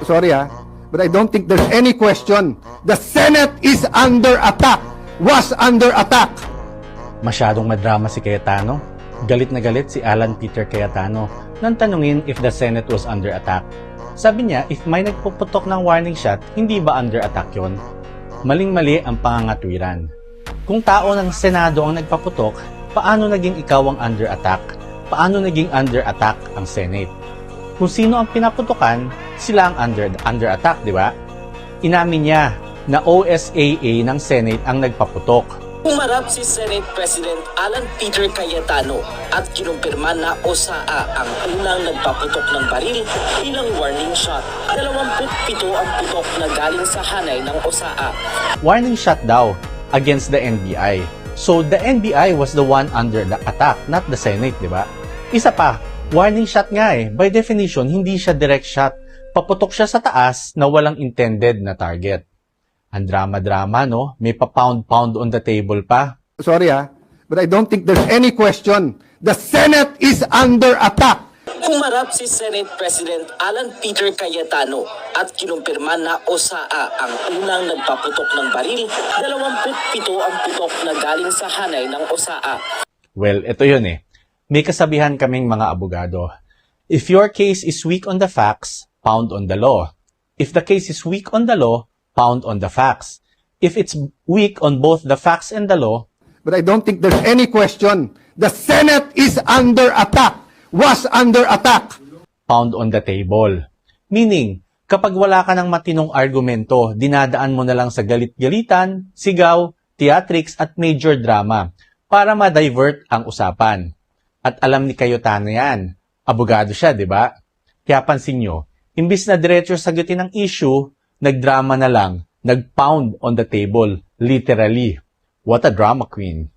Sorry but I don't think there's any question. The Senate is under attack. Was under attack. Masyadong madrama si Cayetano. Galit na galit si Alan Peter Cayetano nang tanungin if the Senate was under attack. Sabi niya, if may nagpuputok ng warning shot, hindi ba under attack yon? Maling-mali ang pangangatwiran. Kung tao ng Senado ang nagpaputok, paano naging ikaw ang under attack? Paano naging under attack ang Senate? Kung sino ang pinaputokan, sila ang under attack, di ba? Inamin niya na OSAA ng Senate ang nagpaputok. Umarap si Senate President Alan Peter Cayetano at kinumpirma na OSAA ang unang nagpaputok ng baril bilang warning shot. 27 ang putok na galing sa hanay ng OSAA. Warning shot daw against the NBI. So the NBI was the one under the attack, not the Senate, di ba? Isa pa, warning shot nga eh. By definition, hindi siya direct shot. Paputok siya sa taas na walang intended na target. Ang drama-drama, no? May pa-pound-pound on the table pa. Sorry but I don't think there's any question. The Senate is under attack. Humarap si Senate President Alan Peter Cayetano at kinumpirma na OSAA ang unang nagpaputok ng baril. 27 ang putok na galing sa hanay ng OSAA. Well, ito yun eh. May kasabihan kaming mga abogado. If your case is weak on the facts, pound on the law. If the case is weak on the law, pound on the facts. If it's weak on both the facts and the law, But I don't think there's any question. The Senate is under attack. Was under attack. pound on the table. Meaning, kapag wala ka ng matinong argumento, dinadaan mo na lang sa galit-galitan, sigaw, theatrics at major drama para ma-divert ang usapan. At alam ni Cayetano yan. Abogado siya, di ba? Kaya pansin nyo, imbis na diretso sagutin ang issue, nagdrama na lang, nag-pound on the table, literally. What a drama queen.